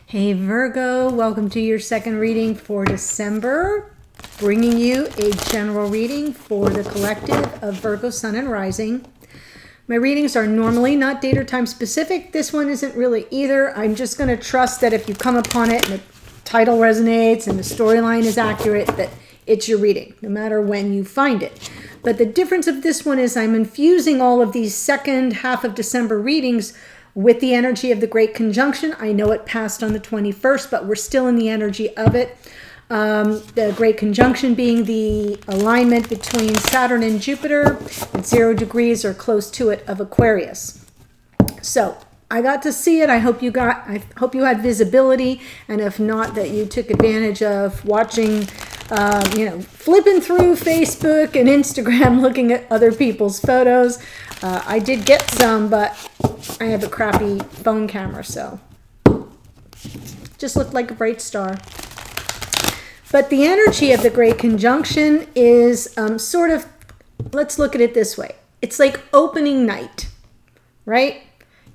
Hey Virgo, welcome to your second reading for December, bringing you a general reading for the collective of Virgo Sun and Rising. My readings are normally not date or time specific. This one isn't really either. I'm just going to trust that if you come upon it and the title resonates and the storyline is accurate, that it's your reading, no matter when you find it. But the difference of this one is I'm infusing all of these second half of December readings with the energy of the Great Conjunction. I know it passed on the 21st, but we're still in the energy of it. The Great Conjunction being the alignment between Saturn and Jupiter at 0 degrees or close to it of Aquarius. So I got to see it. I hope you had visibility, and if not, that you took advantage of watching, flipping through Facebook and Instagram, looking at other people's photos. I did get some, but I have a crappy phone camera, so just looked like a bright star. But the energy of the Great Conjunction is sort of, let's look at it this way. It's like opening night, right?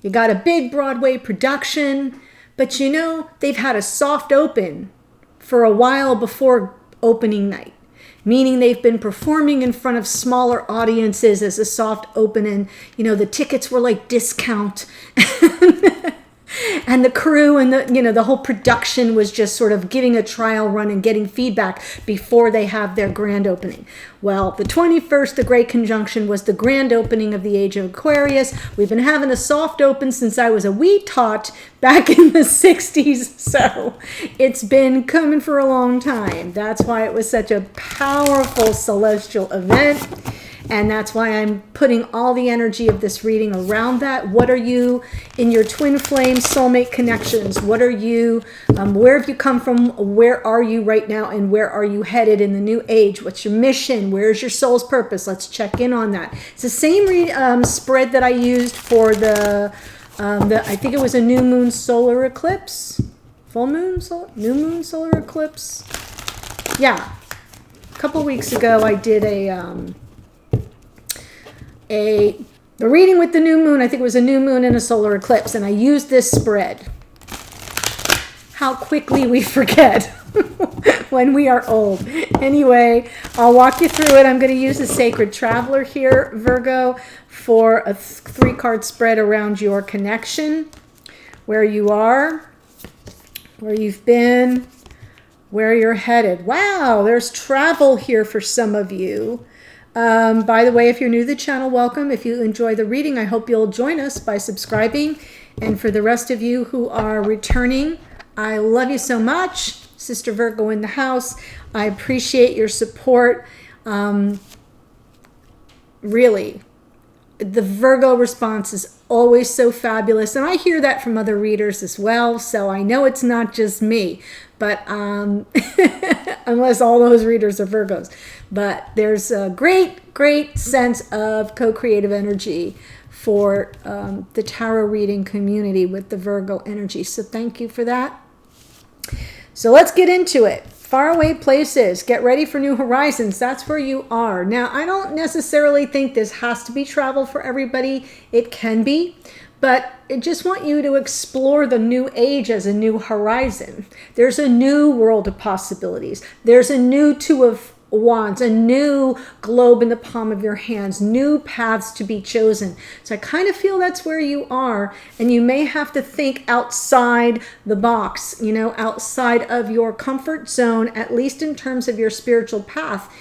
You got a big Broadway production, but you know, they've had a soft open for a while before opening night. Meaning they've been performing in front of smaller audiences as a soft open, and the tickets were like discount. And the crew and the whole production was just sort of giving a trial run and getting feedback before they have their grand opening. Well, the 21st, the Great Conjunction, was the grand opening of the age of Aquarius. We've been having a soft open since I was a wee tot back in the 60s. So it's been coming for a long time. That's why it was such a powerful celestial event. And that's why I'm putting all the energy of this reading around that. What are you in your twin flame soulmate connections? What are you, where have you come from? Where are you right now? And where are you headed in the new age? What's your mission? Where's your soul's purpose? Let's check in on that. It's the same spread that I used for I think it was a new moon solar eclipse. Full moon, new moon solar eclipse. Yeah. A couple weeks ago I did the reading with the new moon. I think it was a new moon and a solar eclipse, and I used this spread. How quickly we forget when we are old. Anyway, I'll walk you through it. I'm going to use the Sacred Traveler here, Virgo, for a 3-card spread around your connection, where you are, where you've been, where you're headed. Wow, there's travel here for some of you. By the way, if you're new to the channel, welcome. If you enjoy the reading, I hope you'll join us by subscribing. And for the rest of you who are returning, I love you so much. Sister Virgo in the house. I appreciate your support. Really, the Virgo response is always so fabulous. And I hear that from other readers as well. So I know it's not just me. But unless all those readers are Virgos. But there's a great sense of co-creative energy for the tarot reading community with the Virgo energy. So thank you for that. So let's get into it. Faraway places. Get ready for new horizons. That's where you are. Now, I don't necessarily think this has to be travel for everybody. It can be. But I just want you to explore the new age as a new horizon. There's a new world of possibilities. There's a new Two of Wands, a new globe in the palm of your hands, new paths to be chosen. So I kind of feel that's where you are, and you may have to think outside the box, outside of your comfort zone, at least in terms of your spiritual path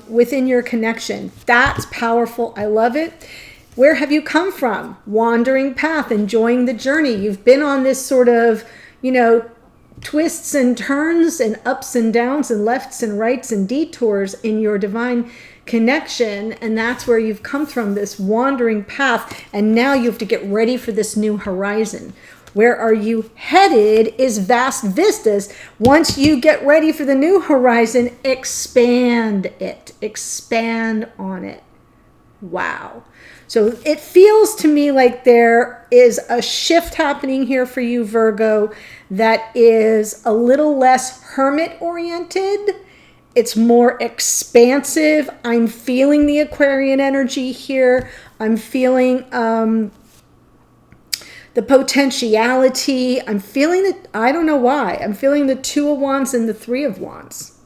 within your connection. That's powerful. I love it. Where have you come from? Wandering path, enjoying the journey. You've been on this sort of, twists and turns and ups and downs and lefts and rights and detours in your divine connection. And that's where you've come from, this wandering path. And now you have to get ready for this new horizon. Where are you headed is vast vistas. Once you get ready for the new horizon, expand it. Expand on it. Wow. So it feels to me like there is a shift happening here for you, Virgo, that is a little less hermit-oriented. It's more expansive. I'm feeling the Aquarian energy here. I'm feeling the potentiality. I'm feeling that, I don't know why, I'm feeling the Two of Wands and the Three of Wands.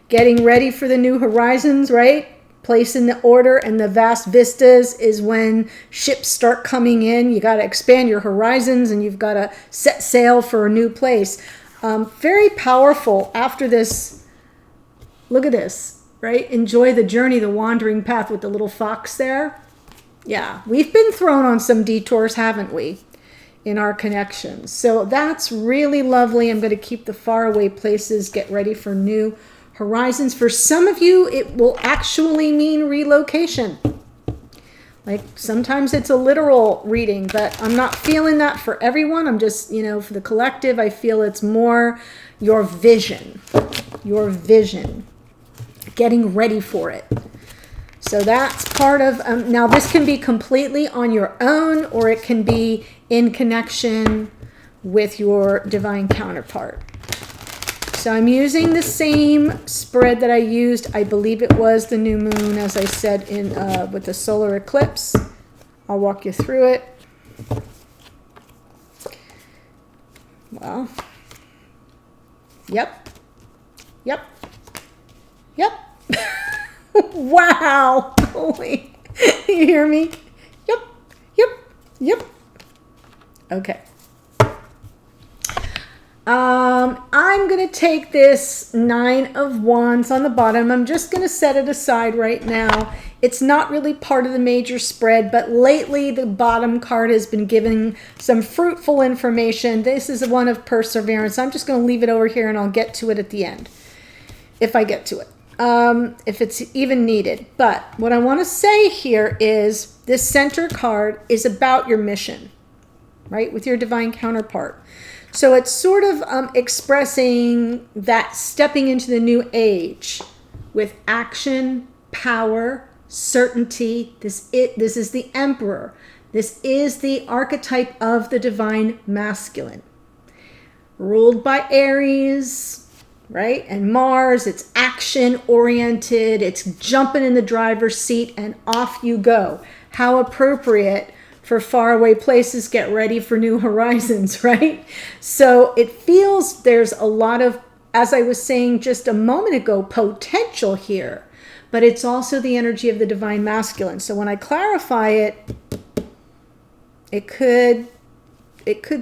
Getting ready for the new horizons, right? Place in the order, and the vast vistas is when ships start coming in. You got to expand your horizons, and you've got to set sail for a new place. Very powerful after this. Look at this, right? Enjoy the journey, the wandering path with the little fox there. Yeah, we've been thrown on some detours, haven't we, in our connections? So that's really lovely. I'm going to keep the faraway places, get ready for new horizons. For some of you, it will actually mean relocation. Like sometimes it's a literal reading, but I'm not feeling that for everyone. I'm just, for the collective, I feel it's more your vision, getting ready for it. So that's part of, now this can be completely on your own, or it can be in connection with your divine counterpart. So I'm using the same spread that I used. I believe it was the new moon, as I said, with the solar eclipse. I'll walk you through it. Well, yep. Wow. Holy. You hear me? Yep. Okay. I'm going to take this Nine of Wands on the bottom. I'm just going to set it aside right now. It's not really part of the major spread, but lately the bottom card has been giving some fruitful information. This is one of perseverance. I'm just going to leave it over here, and I'll get to it at the end, if I get to it, if it's even needed. But what I want to say here is this center card is about your mission, right, with your divine counterpart. So it's sort of expressing that stepping into the new age with action, power, certainty. This is the Emperor. This is the archetype of the divine masculine. Ruled by Aries, right? And Mars. It's action oriented. It's jumping in the driver's seat and off you go. How appropriate for faraway places, get ready for new horizons, right? So it feels there's a lot of, as I was saying just a moment ago, potential here, but it's also the energy of the divine masculine. So when I clarify it, it could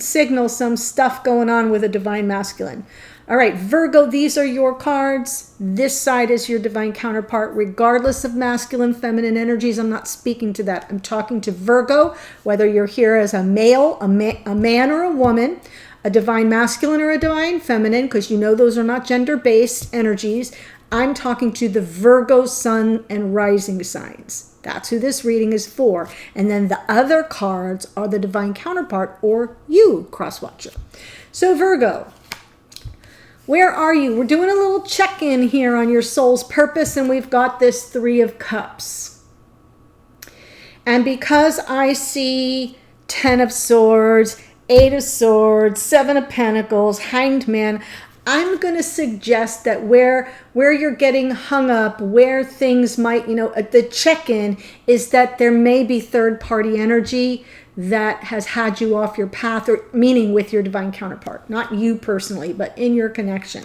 signal some stuff going on with a divine masculine. All right, Virgo, these are your cards. This side is your divine counterpart, regardless of masculine, feminine energies. I'm not speaking to that. I'm talking to Virgo, whether you're here as a male, a man or a woman, a divine masculine or a divine feminine, because those are not gender-based energies. I'm talking to the Virgo sun and rising signs. That's who this reading is for. And then the other cards are the divine counterpart, or you, cross-watcher. So Virgo, where are you? We're doing a little check-in here on your soul's purpose, and we've got this Three of Cups. And because I see 10 of Swords, 8 of Swords, 7 of Pentacles, Hanged Man, I'm going to suggest that where you're getting hung up, where things might, the check-in is that there may be third-party energy that has had you off your path, or meaning with your divine counterpart, not you personally, but in your connection.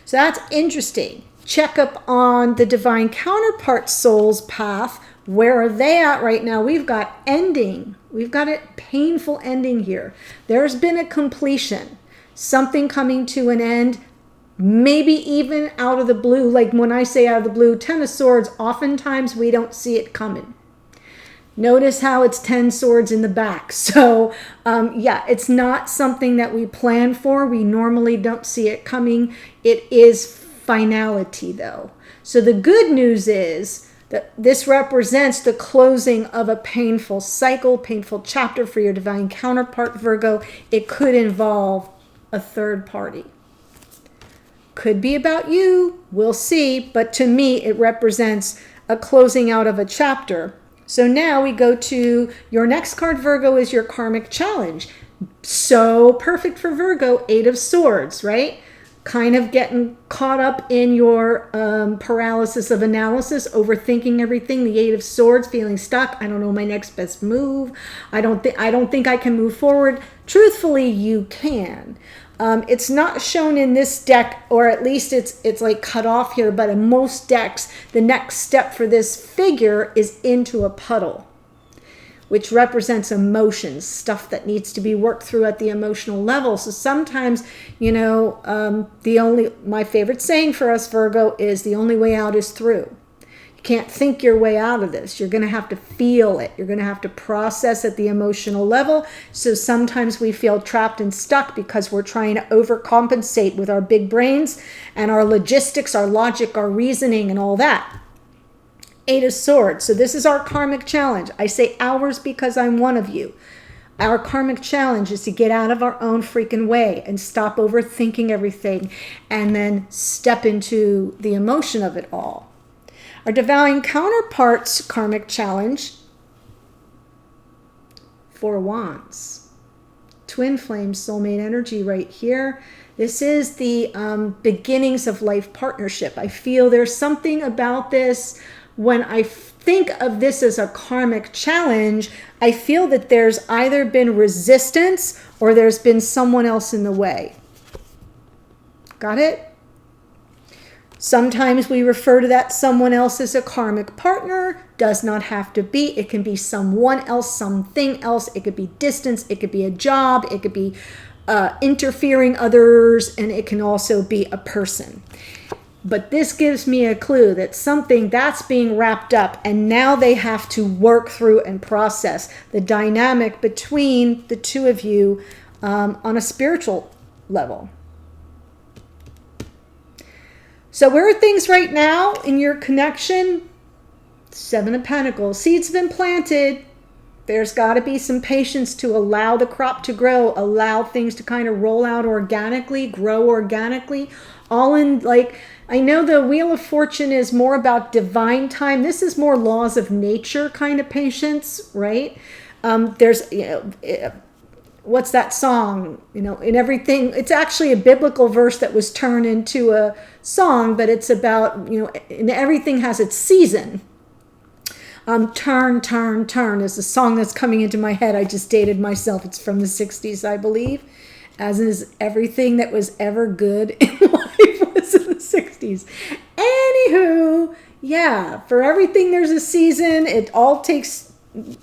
So that's interesting. Check up on the divine counterpart soul's path. Where are they at right now? We've got ending. We've got a painful ending here. There's been a completion, something coming to an end, maybe even out of the blue. Like when I say out of the blue, 10 of Swords, oftentimes we don't see it coming. Notice how it's 10 swords in the back. So yeah, it's not something that we plan for. We normally don't see it coming. It is finality though. So the good news is that this represents the closing of a painful cycle, painful chapter for your divine counterpart, Virgo. It could involve a third party. Could be about you, we'll see. But to me, it represents a closing out of a chapter. So now we go to your next card, Virgo, is your karmic challenge. So perfect for Virgo, 8 of Swords, right? kind of getting caught up in your paralysis of analysis, overthinking everything, the Eight of Swords, feeling stuck. I don't know my next best move. I don't think I can move forward. Truthfully, you can. It's not shown in this deck, or at least it's like cut off here, but in most decks, the next step for this figure is into a puddle, which represents emotions, stuff that needs to be worked through at the emotional level. So sometimes, you know, my favorite saying for us, Virgo, is the only way out is through. You can't think your way out of this. You're going to have to feel it. You're going to have to process at the emotional level. So sometimes we feel trapped and stuck because we're trying to overcompensate with our big brains and our logistics, our logic, our reasoning, and all that. Eight of Swords. So this is our karmic challenge. I say ours because I'm one of you. Our karmic challenge is to get out of our own freaking way and stop overthinking everything and then step into the emotion of it all. Our divine counterpart's karmic challenge, Four of Wands. Twin flame soulmate energy right here. This is the beginnings of life partnership. I feel there's something about this. When I think of this as a karmic challenge, I feel that there's either been resistance or there's been someone else in the way. Got it? Sometimes we refer to that someone else as a karmic partner. Does not have to be. It can be someone else, something else. It could be distance. It could be a job. It could be interfering others. And it can also be a person. But this gives me a clue that something that's being wrapped up, and now they have to work through and process the dynamic between the two of you on a spiritual level. So where are things right now in your connection? Seven of Pentacles. Seeds have been planted. There's got to be some patience to allow the crop to grow, allow things to kind of roll out organically, grow organically. All in, like, I know the Wheel of Fortune is more about divine time. This is more laws of nature kind of patience, right? There's, you know, what's that song? You know, in everything, it's actually a biblical verse that was turned into a song, but it's about, you know, and everything has its season. Turn, Turn, Turn is the song that's coming into my head. I just dated myself. It's from the 60s, I believe. As is everything that was ever good in life was in the 60s. Anywho, yeah, for everything there's a season. It all takes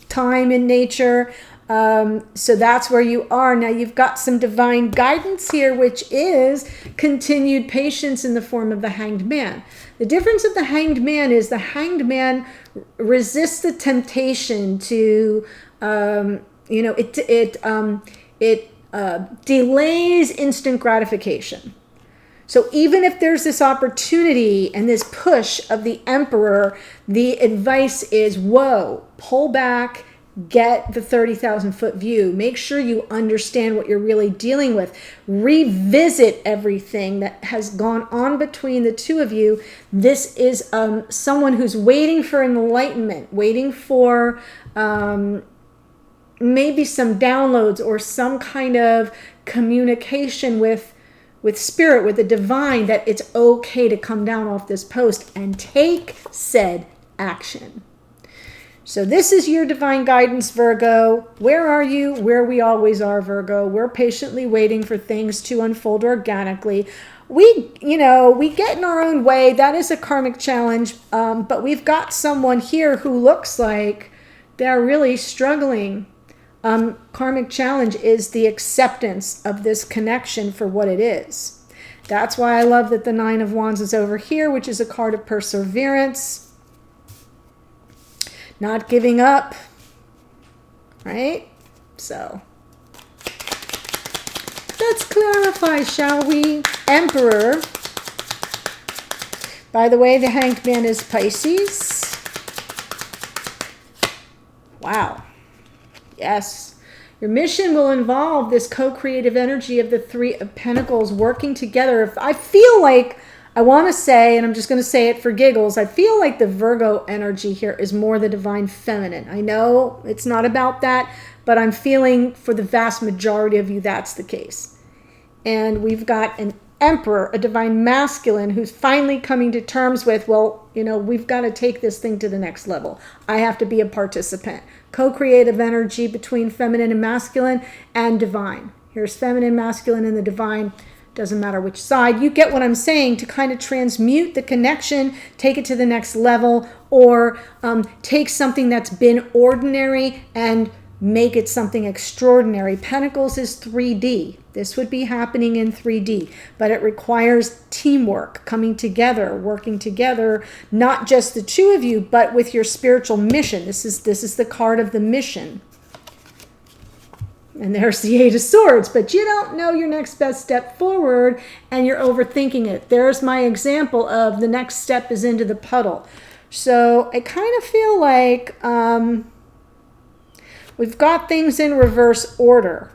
time in nature. So that's where you are. Now you've got some divine guidance here, which is continued patience in the form of the Hanged Man. The difference of the Hanged Man is the Hanged Man resists the temptation to, you know, it delays instant gratification. So even if there's this opportunity and this push of the Emperor, the advice is, whoa, pull back, get the 30,000 foot view. Make sure you understand what you're really dealing with. Revisit everything that has gone on between the two of you. This is someone who's waiting for enlightenment, waiting for maybe some downloads or some kind of communication with spirit, with the divine, that it's okay to come down off this post and take said action. So this is your divine guidance, Virgo. Where are you? Where we always are, Virgo. We're patiently waiting for things to unfold organically. We get in our own way. That is a karmic challenge. But we've got someone here who looks like they're really struggling. Karmic challenge is the acceptance of this connection for what it is. That's why I love that the Nine of Wands is over here, which is a card of perseverance. Not giving up, right? So let's clarify, shall we? Emperor. By the way, the Hanged Man is Pisces. Wow. Yes. Your mission will involve this co-creative energy of the Three of Pentacles working together. I feel like, I want to say, and I'm just going to say it for giggles, I feel like the Virgo energy here is more the divine feminine. I know it's not about that, but I'm feeling for the vast majority of you that's the case. And we've got an Emperor, a divine masculine who's finally coming to terms with, well, we've got to take this thing to the next level. I have to be a participant. Co-creative energy between feminine and masculine and divine. Here's feminine, masculine, and the divine. Doesn't matter which side. You get what I'm saying, to kind of transmute the connection, take it to the next level, or take something that's been ordinary and make it something extraordinary. Pentacles is 3D. This would be happening in 3D, but it requires teamwork, coming together, working together, not just the two of you, but with your spiritual mission. This is the card of the mission. And there's the Eight of Swords, but you don't know your next best step forward and you're overthinking it. There's my example of the next step is into the puddle. So I kind of feel like we've got things in reverse order.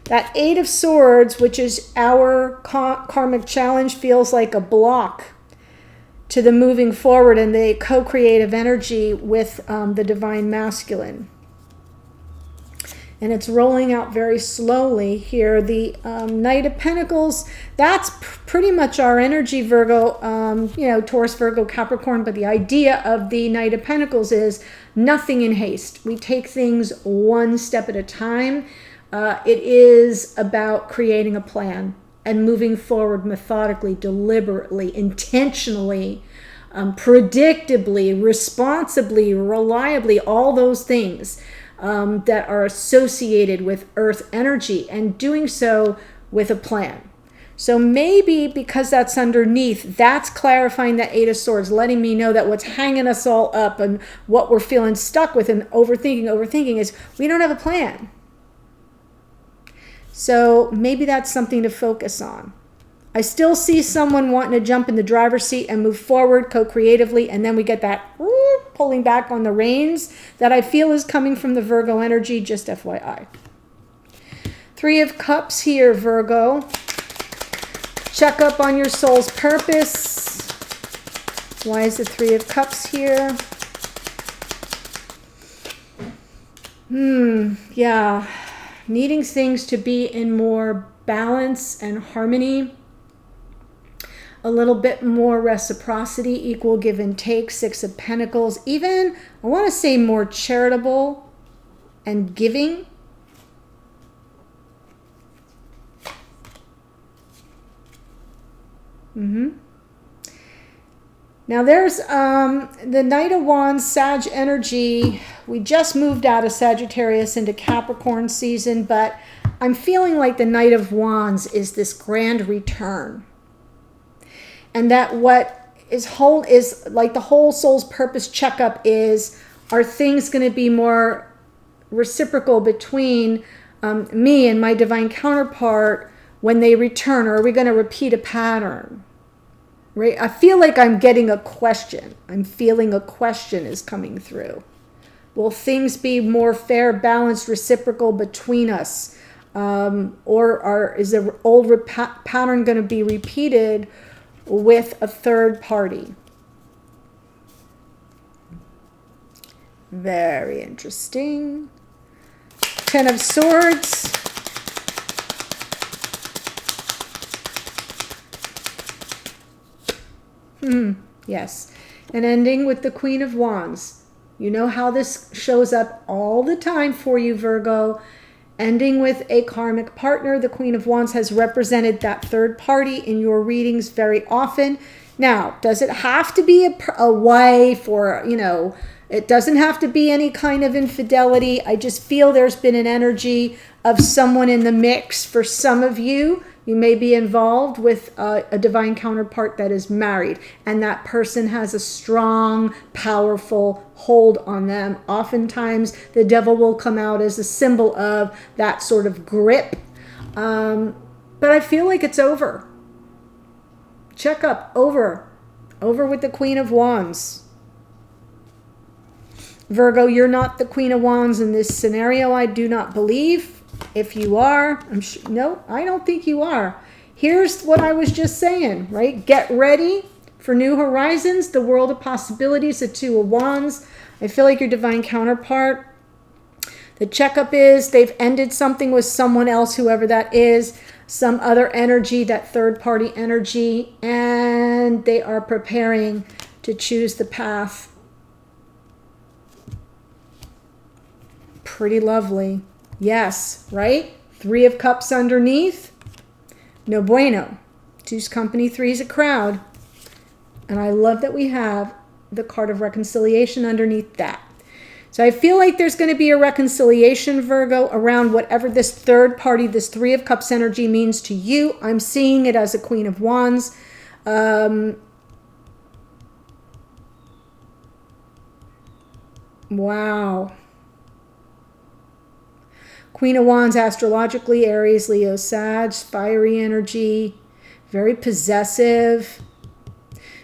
That Eight of Swords, which is our karmic challenge, feels like a block to the moving forward and the co-creative energy with the divine masculine. And it's rolling out very slowly here. The Knight of Pentacles, that's pretty much our energy, Virgo, Taurus, Virgo, Capricorn. But the idea of the Knight of Pentacles is nothing in haste. We take things one step at a time. It is about creating a plan and moving forward methodically, deliberately, intentionally, predictably, responsibly, reliably, all those things that are associated with earth energy, and doing so with a plan. So maybe because that's underneath, that's clarifying that Eight of Swords, letting me know that what's hanging us all up and what we're feeling stuck with and overthinking is we don't have a plan. So maybe that's something to focus on. I still see someone wanting to jump in the driver's seat and move forward co-creatively, and then we get that pulling back on the reins that I feel is coming from the Virgo energy, just FYI. Three of Cups here, Virgo. Check up on your soul's purpose. Why is the Three of Cups here? Yeah. Needing things to be in more balance and harmony. A little bit more reciprocity, equal give and take. Six of Pentacles. Even, I want to say, more charitable and giving. Now there's the Knight of Wands, Sag energy. We just moved out of Sagittarius into Capricorn season, but I'm feeling like the Knight of Wands is this grand return. And that what is like the whole soul's purpose checkup is, are things going to be more reciprocal between me and my divine counterpart when they return, or are we going to repeat a pattern? Right? I feel like I'm getting a question. I'm feeling a question is coming through. Will things be more fair, balanced, reciprocal between us? Or is the old pattern going to be repeated with a third party? Very interesting. Ten of Swords. Yes. And ending with the Queen of Wands. You know how this shows up all the time for you, Virgo. Ending with a karmic partner. The Queen of Wands has represented that third party in your readings very often. Now, does it have to be a wife, or, it doesn't have to be any kind of infidelity. I just feel there's been an energy of someone in the mix for some of you. You may be involved with a divine counterpart that is married, and that person has a strong, powerful hold on them. Oftentimes, the devil will come out as a symbol of that sort of grip. But I feel like it's over. Check up, over with the Queen of Wands. Virgo, you're not the Queen of Wands in this scenario, I do not believe. If you are, I'm sure, no, I don't think you are. Here's what I was just saying, right? Get ready for new horizons, the world of possibilities, the Two of Wands. I feel like your divine counterpart, the checkup is they've ended something with someone else, whoever that is. some other energy, that third party energy, and they are preparing to choose the path. Pretty lovely. Yes, right? 3 of Cups underneath. No bueno. 2's company, 3's a crowd. And I love that we have the card of reconciliation underneath that. So I feel like there's going to be a reconciliation, Virgo, around whatever this third party, this 3 of Cups energy means to you. I'm seeing it as a Queen of Wands. Wow. Queen of Wands, astrologically, Aries, Leo, Sag, fiery energy, very possessive.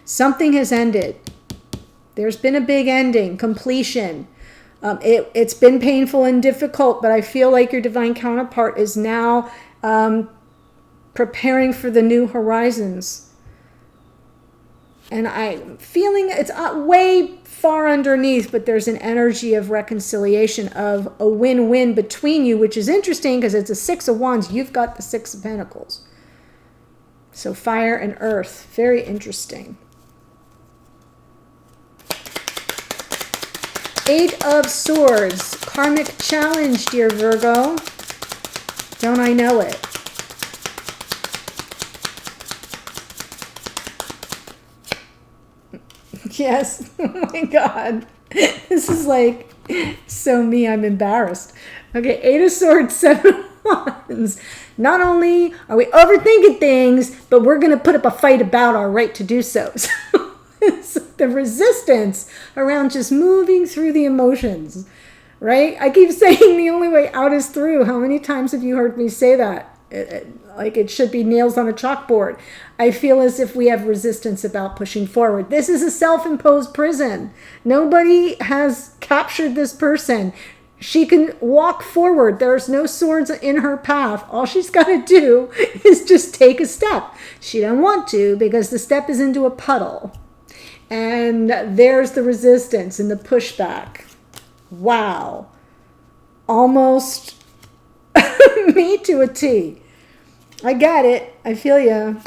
Something has ended. There's been a big ending, completion. It's been painful and difficult, but I feel like your divine counterpart is now preparing for the new horizons. And I'm feeling it's way far underneath, but there's an energy of reconciliation, of a win-win between you, which is interesting because it's a 6 of Wands. You've got the 6 of Pentacles. So fire and earth, very interesting. 8 of Swords, karmic challenge, dear Virgo. Don't I know it? Yes. Oh my God. This is like so me. I'm embarrassed. Okay. 8 of Swords, 7 of Wands. Not only are we overthinking things, but we're going to put up a fight about our right to do so. So the resistance around just moving through the emotions, right? I keep saying the only way out is through. How many times have you heard me say that? Like it should be nails on a chalkboard. I feel as if we have resistance about pushing forward. This is a self-imposed prison. Nobody has captured this person. She can walk forward. There's no swords in her path. All she's got to do is just take a step. She doesn't want to because the step is into a puddle. And there's the resistance and the pushback. Wow. Almost me to a T. I got it. I feel you.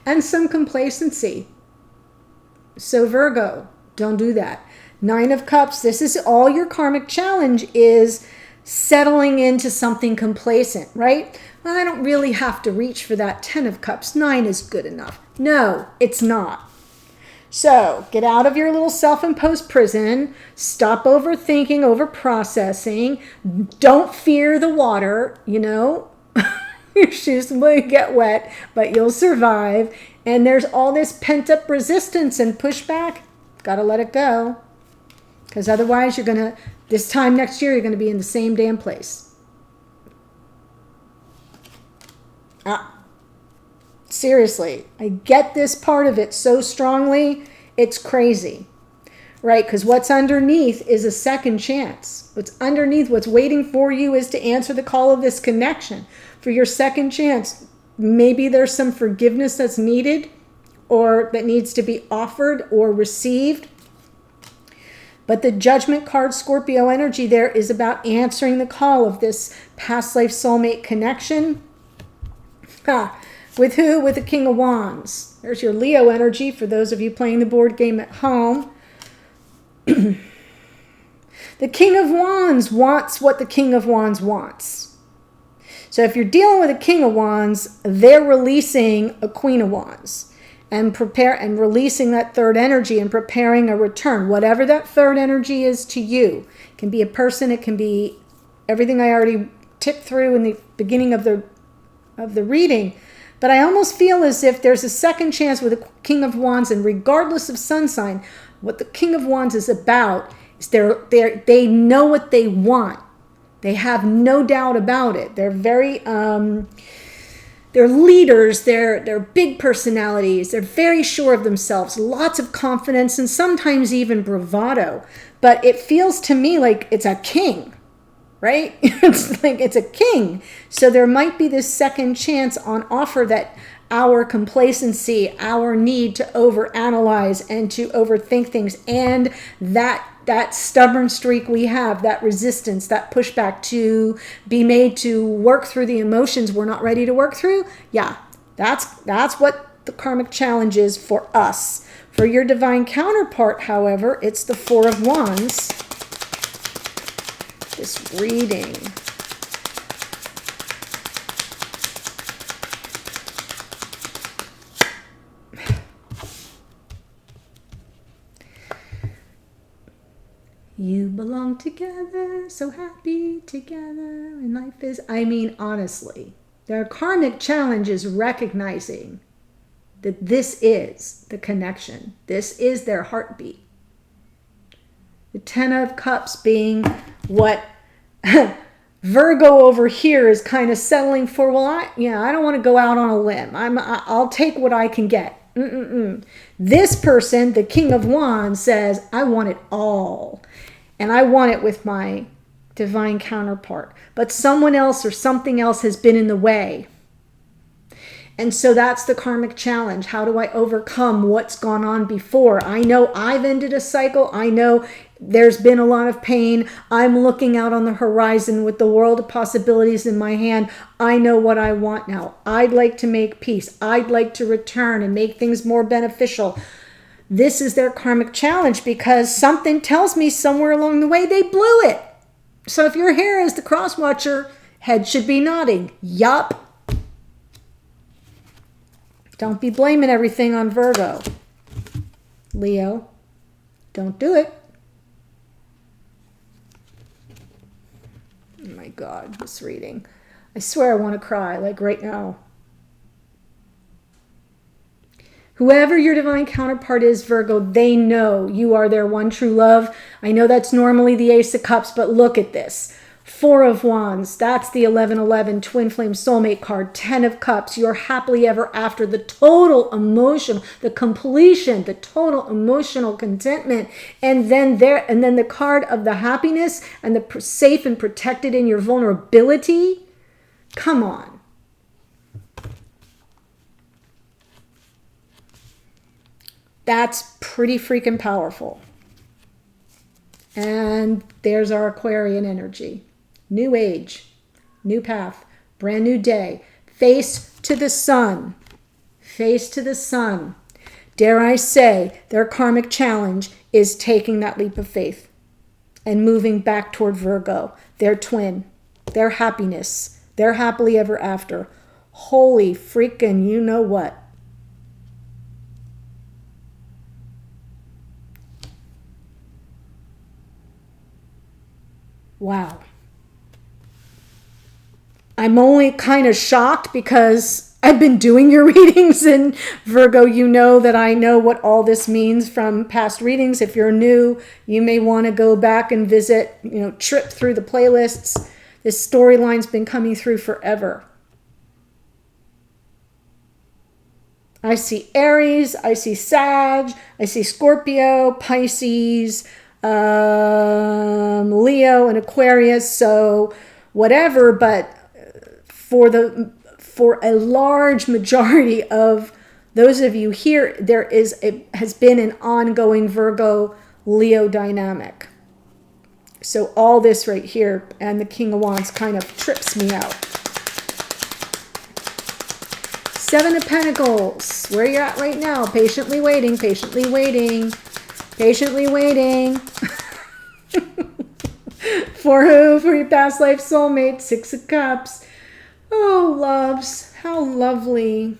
And some complacency. So Virgo, don't do that. 9 of Cups. This is all your karmic challenge is settling into something complacent, right? Well, I don't really have to reach for that 10 of Cups. 9 is good enough. No, it's not. So get out of your little self-imposed prison. Stop overthinking, overprocessing. Don't fear the water, you know. Your shoes will get wet, but you'll survive. And there's all this pent-up resistance and pushback. Got to let it go. Because otherwise you're going to, this time next year, you're going to be in the same damn place. Seriously, I get this part of it so strongly, it's crazy, right? Because what's underneath is a second chance. What's underneath, what's waiting for you is to answer the call of this connection. For your second chance, maybe there's some forgiveness that's needed or that needs to be offered or received. But the Judgment card, Scorpio energy there is about answering the call of this past life soulmate connection. With who? With the King of Wands. There's your Leo energy for those of you playing the board game at home. The King of Wands wants what the King of Wands wants. So if you're dealing with a King of Wands, they're releasing a Queen of Wands and releasing that third energy and preparing a return. Whatever that third energy is to you. It can be a person, it can be everything I already tipped through in the beginning of the reading. But I almost feel as if there's a second chance with the King of Wands, and regardless of sun sign, what the King of Wands is about is they know what they want. They have no doubt about it. They're very, they're leaders, they're big personalities, they're very sure of themselves, lots of confidence, and sometimes even bravado. But it feels to me like it's a king. Right? It's like it's a king. So there might be this second chance on offer that our complacency, our need to overanalyze and to overthink things, and that that stubborn streak we have, that resistance, that pushback to be made to work through the emotions we're not ready to work through. Yeah, that's what the karmic challenge is for us. For your divine counterpart, however, it's the Four of Wands. This reading. You belong together, so happy together, and life is, I mean, honestly, their karmic challenge is recognizing that this is the connection. This is their heartbeat. The Ten of Cups being what Virgo over here is kind of settling for. Well, I don't want to go out on a limb. I'll take what I can get. This person, the King of Wands, says, I want it all. And I want it with my divine counterpart. But someone else or something else has been in the way. And so that's the karmic challenge. How do I overcome what's gone on before? I know I've ended a cycle. I know there's been a lot of pain. I'm looking out on the horizon with the world of possibilities in my hand. I know what I want now. I'd like to make peace. I'd like to return and make things more beneficial. This is their karmic challenge because something tells me somewhere along the way they blew it. So if you're here as the cross watcher, head should be nodding. Yup. Don't be blaming everything on Virgo. Leo, don't do it. Oh my God, this reading. I swear I want to cry, like right now. Whoever your divine counterpart is, Virgo, they know you are their one true love. I know that's normally the Ace of Cups, but look at this. Four of Wands, that's the 1111 twin flame soulmate card. 10 of Cups, you're happily ever after. The total emotion, the completion, the total emotional contentment. And then the card of the happiness and the safe and protected in your vulnerability. Come on. That's pretty freaking powerful. And there's our Aquarian energy. New age, new path, brand new day. Face to the sun. Face to the sun. Dare I say, their karmic challenge is taking that leap of faith and moving back toward Virgo, their twin, their happiness, their happily ever after. Holy freaking you know what. Wow. I'm only kind of shocked because I've been doing your readings, and Virgo, you know that I know what all this means from past readings. If you're new, you may want to go back and visit, trip through the playlists. This storyline's been coming through forever. I see Aries, I see Sag, I see Scorpio, Pisces, Leo and Aquarius, so whatever, but for a large majority of those of you here, there has been an ongoing Virgo Leo dynamic. So all this right here and the King of Wands kind of trips me out. Seven of Pentacles, where you're at right now, patiently waiting, patiently waiting. Patiently waiting. For who? For your past life soulmate. Six of Cups. Oh, loves. How lovely.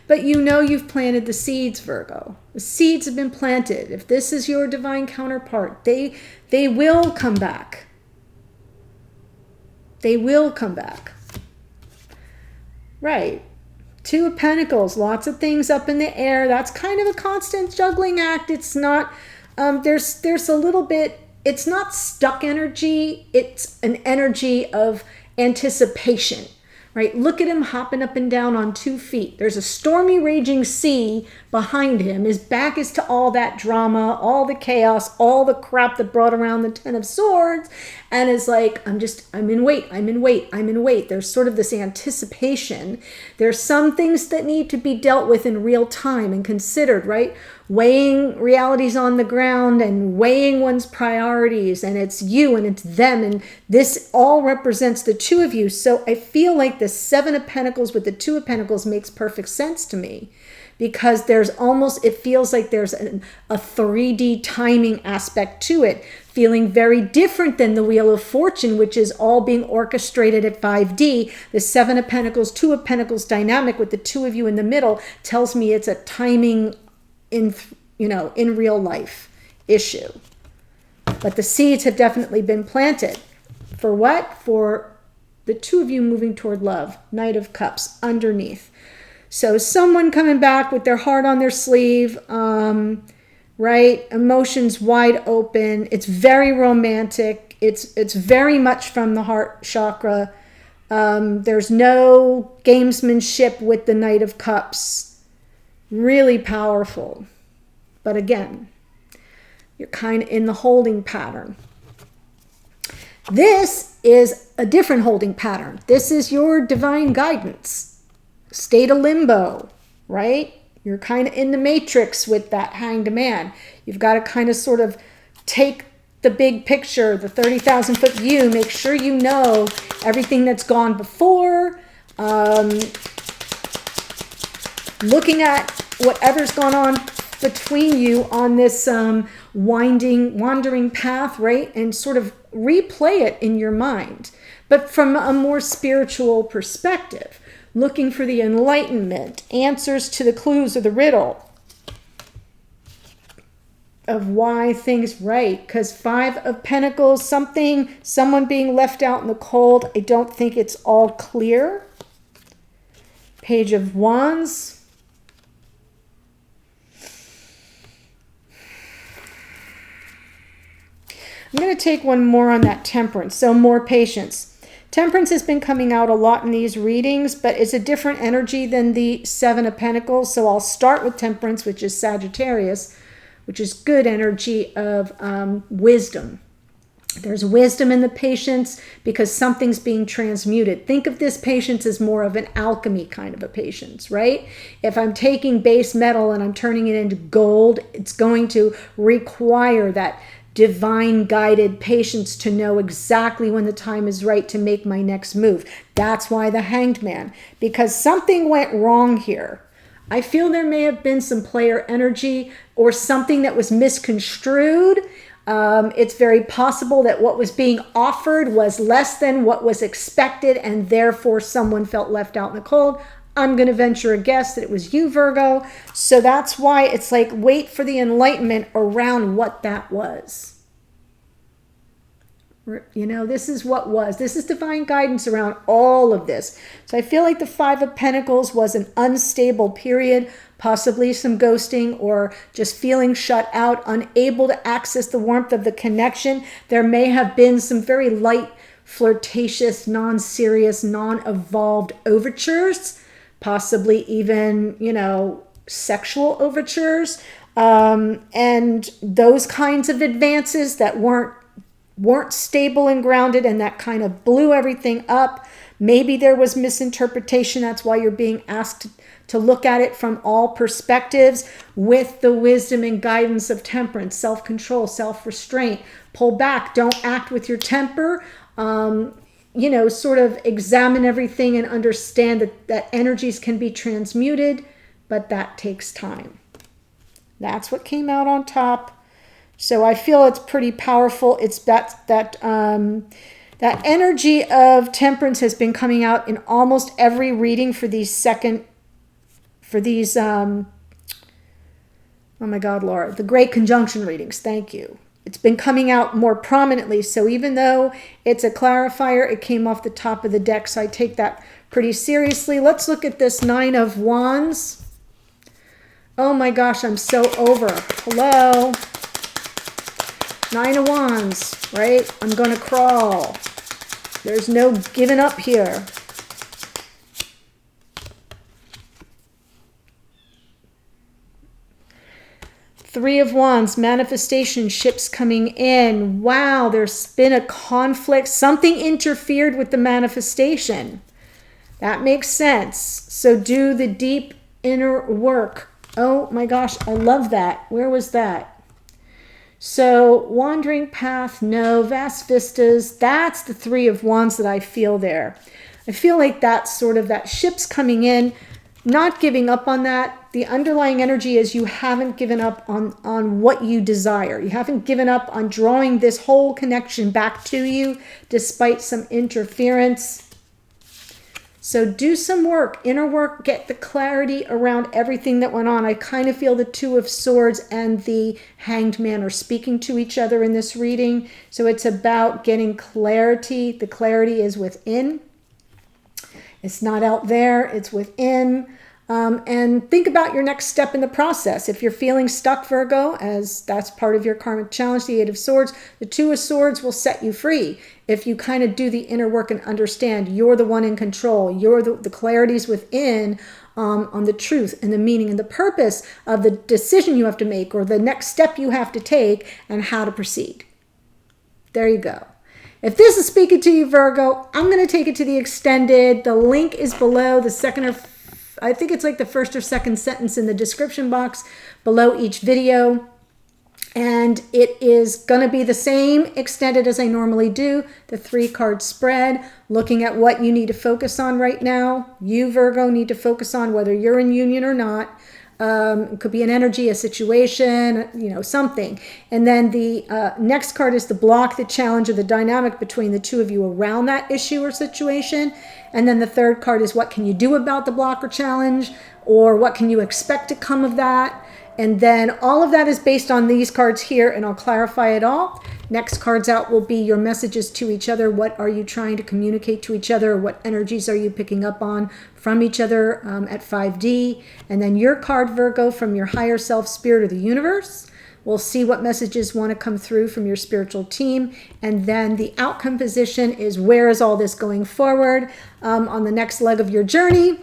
But you've planted the seeds, Virgo. The seeds have been planted. If this is your divine counterpart, they will come back. They will come back. Right. Two of Pentacles, lots of things up in the air. That's kind of a constant juggling act. It's not, there's a little bit, it's not stuck energy. It's an energy of anticipation, right? Look at him hopping up and down on 2 feet. There's a stormy raging sea behind him. His back is to all that drama, all the chaos, all the crap that brought around the Ten of Swords. And is like, I'm in wait. There's sort of this anticipation. There's some things that need to be dealt with in real time and considered, right? weighing realities on the ground and weighing one's priorities, and it's you and it's them, and this all represents the two of you. So I feel like the Seven of Pentacles with the Two of Pentacles makes perfect sense to me, because there's almost, it feels like there's a 3D timing aspect to it, feeling very different than the Wheel of Fortune, which is all being orchestrated at 5D. The Seven of Pentacles, Two of Pentacles dynamic with the two of you in the middle tells me it's a timing in, you know, in real life issue. But the seeds have definitely been planted. For what? For the two of you moving toward love. Knight of Cups underneath. So someone coming back with their heart on their sleeve, right? Emotions wide open. It's very romantic. It's very much from the heart chakra. There's no gamesmanship with the Knight of Cups. Really powerful. But again, you're kind of in the holding pattern. This is a different holding pattern. This is your divine guidance. State of limbo, right? You're kind of in the matrix with that Hanged Man. You've got to kind of sort of take the big picture, the 30,000 foot view, make sure you know everything that's gone before, looking at whatever's gone on between you on this wandering path, right? And sort of replay it in your mind, but from a more spiritual perspective. Looking for the enlightenment, answers to the clues of the riddle of why things right. Because Five of Pentacles, someone being left out in the cold. I don't think it's all clear. Page of Wands. I'm going to take one more on that Temperance. So more patience. Temperance has been coming out a lot in these readings, but it's a different energy than the Seven of Pentacles. So I'll start with Temperance, which is Sagittarius, which is good energy of wisdom. There's wisdom in the patience because something's being transmuted. Think of this patience as more of an alchemy kind of a patience, right? If I'm taking base metal and I'm turning it into gold, it's going to require that divine guided patience to know exactly when the time is right to make my next move. That's why the Hanged Man, because something went wrong here. I feel there may have been some player energy or something that was misconstrued. It's very possible that what was being offered was less than what was expected, and therefore someone felt left out in the cold. I'm going to venture a guess that it was you, Virgo. So that's why it's like, wait for the enlightenment around what that was. You know, this is what was. This is divine guidance around all of this. So I feel like the Five of Pentacles was an unstable period, possibly some ghosting or just feeling shut out, unable to access the warmth of the connection. There may have been some very light, flirtatious, non-serious, non-evolved overtures. Possibly even, you know, sexual overtures, and those kinds of advances that weren't stable and grounded, and that kind of blew everything up. Maybe there was misinterpretation. That's why you're being asked to look at it from all perspectives with the wisdom and guidance of Temperance, self-control, self-restraint. Pull back. Don't act with your temper. You know, sort of examine everything and understand that energies can be transmuted, but that takes time. That's what came out on top. So I feel it's pretty powerful. It's that energy of Temperance has been coming out in almost every reading for these oh my God, Laura, the Great Conjunction readings. Thank you. It's been coming out more prominently. So even though it's a clarifier, it came off the top of the deck. So I take that pretty seriously. Let's look at this Nine of Wands. Oh my gosh, I'm so over. Hello. Nine of Wands, right? I'm going to crawl. There's no giving up here. Three of Wands, manifestation, ships coming in. Wow, there's been a conflict. Something interfered with the manifestation. That makes sense. So do the deep inner work Oh my gosh, I love that. Where was that? So wandering path, no. Vast vistas, that's the Three of Wands that I feel there. I feel like that's sort of that ship's coming in, not giving up on that. The underlying energy is you haven't given up on what you desire. You haven't given up on drawing this whole connection back to you despite some interference. So do some work, inner work, get the clarity around everything that went on. I kind of feel the Two of Swords and the Hanged Man are speaking to each other in this reading. So it's about getting clarity. The clarity is within. It's not out there, it's within. And think about your next step in the process. If you're feeling stuck, Virgo, as that's part of your karmic challenge, the Eight of Swords, the Two of Swords will set you free. If you kind of do the inner work and understand you're the one in control, you're the clarity's within on the truth and the meaning and the purpose of the decision you have to make or the next step you have to take and how to proceed. There you go. If this is speaking to you, Virgo, I'm going to take it to the extended. The link is below the second or I think it's like the first or second sentence in the description box below each video. And it is going to be the same extended as I normally do, the 3-card spread, looking at what you need to focus on right now. You, Virgo, need to focus on whether you're in union or not. It could be an energy, a situation, you know, something. And then the next card is the block, the challenge, or the dynamic between the two of you around that issue or situation. And then the third card is what can you do about the block or challenge, or what can you expect to come of that. And then all of that is based on these cards here, and I'll clarify it all. Next cards out will be your messages to each other. What are you trying to communicate to each other? What energies are you picking up on from each other at 5D? And then your card, Virgo, from your higher self, spirit, or the universe. We'll see what messages want to come through from your spiritual team. And then the outcome position is where is all this going forward on the next leg of your journey.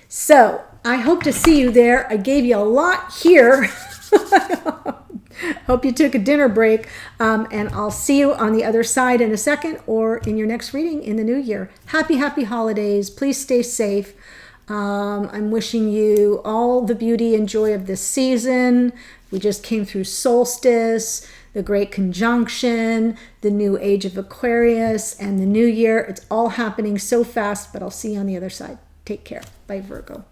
So I hope to see you there. I gave you a lot here. Hope you took a dinner break, and I'll see you on the other side in a second or in your next reading in the new year. Happy holidays. Please stay safe. I'm wishing you all the beauty and joy of this season. We just came through solstice, the great conjunction, the new age of Aquarius, and the new year. It's all happening so fast, but I'll see you on the other side. Take care. Bye, Virgo.